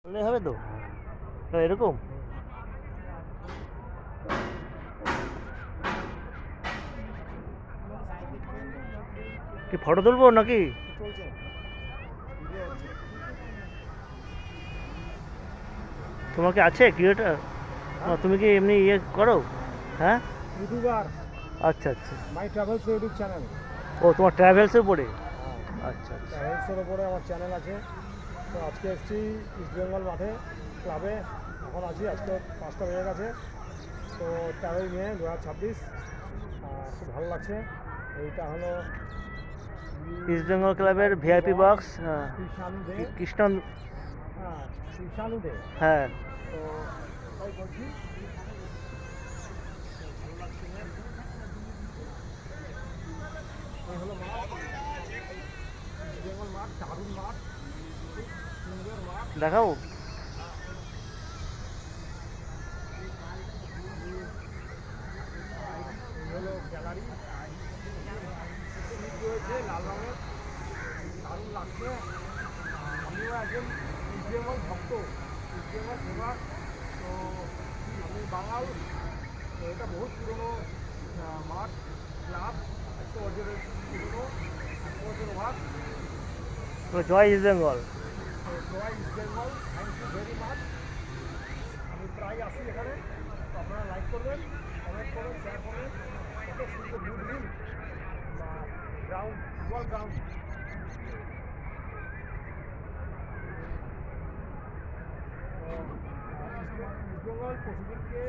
বললে হবে তো? তো এরকম কি ফটো তুলবো নাকি? তোমার কি আছে ক্রিয়েটার? তুমি কি এমনি ইয়ে করো? হ্যাঁ, ইউটিউবার। আচ্ছা আচ্ছা। মাই ট্রাভেলস ইউটিউব চ্যানেল। ও তোমার ট্রাভেলসের উপরে? আচ্ছা আচ্ছা। ট্রাভেলসের ওপরে আমার চ্যানেল আছে। তো আজকে এসেছি ইস্টবেঙ্গল মাঠে ক্লাবে। এখন আছি, আজকে 5টা বেজে গেছে। তো 13 মে 2026। খুব ভালো লাগছে। এইটা হলো ইস্ট বেঙ্গল ক্লাবের ভিআইপি বক্স। কৃষাণু দে। কৃষ্ণ। হ্যাঁ, কৃষাণু দে। হ্যাঁ, তো তাই বলছি, এই হলো মাঠ, ইস্টবেঙ্গল মাঠ, দারুণ মাঠ, খুব সুন্দর মাঠ। দেখাও। এই হলো গ্যালারি, সিট রয়েছে লাল রঙের, দারুণ লাগছে। আমিও একজন ইস্টবেঙ্গল ভক্ত, ইস্টবেঙ্গল ফেভার। তো আমি বাঙাল। তো এটা বহুত পুরনো মাঠ, ক্লাব, 100 বছরের পুরনো, 100 বছর ওভার। জয় ইস্ট বেঙ্গল। তো জয় East Bengal, thank you very much. আমি প্রায় আসি এখানে। তো আপনারা লাইক করবেন, কমেন্ট করবেন, শেয়ার করবেন। কত সুন্দর গুডউইল বা গ্রাউন্ড, ফুটবল গ্রাউন্ড। ইস্টবেঙ্গল প্রতিদিনকে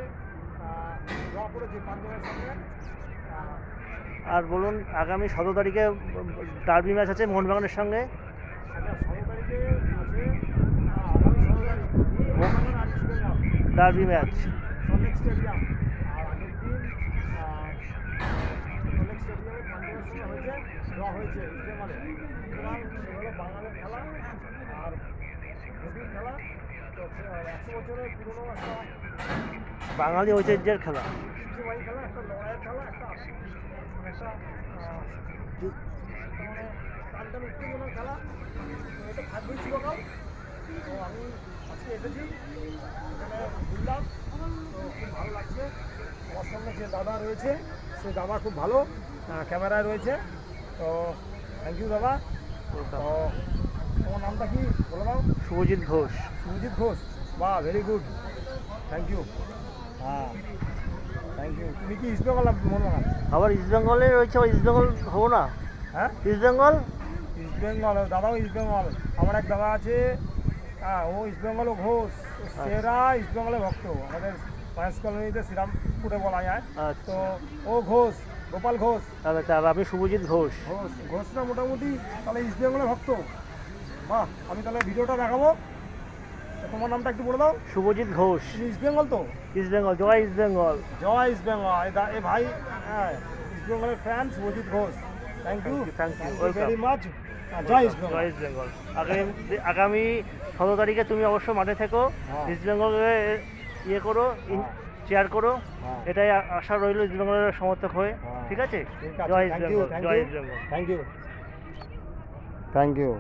ড্র করেছে পাঞ্জাবের সঙ্গে। আর বলুন, আগামী 17 তারিখে ডার্বি ম্যাচ আছে মোহনবাগানের সঙ্গে। আচ্ছা, 17 তারিখে আছে, আগামী 17 তারিখ মোহনবাগান আর East Bengal derby match Salt Lake stadium. আর আগের দিন সল্টলেক স্টেডিয়ামে পাঞ্জাবের সঙ্গে হয়েছে, ড্র হয়েছে ইস্টবেঙ্গলে। সুতরাং সেগুলো বাঙালির খেলা আর হেভির খেলা। তো 100 বছরের পুরনো একটা বাঙালি ঐতিহ্যের খেলা। ঐতিহ্যবাহী খেলা, একটা লড়াইয়ের খেলা, একটা একটা মানে টানটান উত্তেজনার খেলা। তো এটা থাকবেই চিরকাল। তো আমি আজকে এসেছি, এখানে ঘুরলাম। তো খুব ভালো লাগছে। আমার সঙ্গে যে দাদা রয়েছে, সে দাদা খুব ভালো ক্যামেরায় রয়েছে। তো থ্যাংক ইউ দাদা। তো তোমার নামটা কি বলে দাও? শুভজিৎ ঘোষ। সুজিত ঘোষ। বাহ, ভেরি গুড, থ্যাংক ইউ। হ্যাঁ, থ্যাংক ইউ। তুমি কি ইস্টবেঙ্গল না মোহনবাগান? আবার ইস্ট বেঙ্গলে রয়েছে, আবার ইস্ট বেঙ্গল হবো না? হ্যাঁ, ইস্ট বেঙ্গল। ইস্টবেঙ্গল, দাদাও ইস্টবেঙ্গল। আমার এক দাদা আছে, হ্যাঁ, ও ইস্টবেঙ্গল ঘোষ, সেরা ইস্টবেঙ্গলের ভক্ত। আমাদের পায়েস কলোনিতে শ্রীরামপুরে বলা যায়। তো আচ্ছা ও ঘোষ, গোপাল ঘোষ। আচ্ছা। আর আমি শুভজিৎ ঘোষ। ঘোষরা মোটামুটি তাহলে ইস্টবেঙ্গলের ভক্ত। বাহ, আমি তাহলে ভিডিওটা দেখাবো। তো তোমার নামটা একটু বলে দাও। শুভজিৎ ঘোষ। তুমি ইস্টবেঙ্গল তো? ইস্ট বেঙ্গল, জয় ইস্ট বেঙ্গল। জয় ইস্টবেঙ্গল। এ ভাই, হ্যাঁ, ইস্টবেঙ্গলের fan Sujit Ghosh. Thank you, thank you, very much. জয় ইস্টবেঙ্গল। জয় ইস্ট বেঙ্গল। আগামী 17 তারিখে তুমি অবশ্য মাঠে থেকো, হ্যাঁ। ইস্ট বেঙ্গলে ইয়ে করো, চেয়ার করো। হ্যাঁ। এটাই আশা রইল ইস্ট বেঙ্গলের সমর্থক হয়ে। হ্যাঁ। ঠিক আছে? ঠিক আছে, জয় East thank you, Bengal, thank জয় you, East Bengal. Thank you, thank you.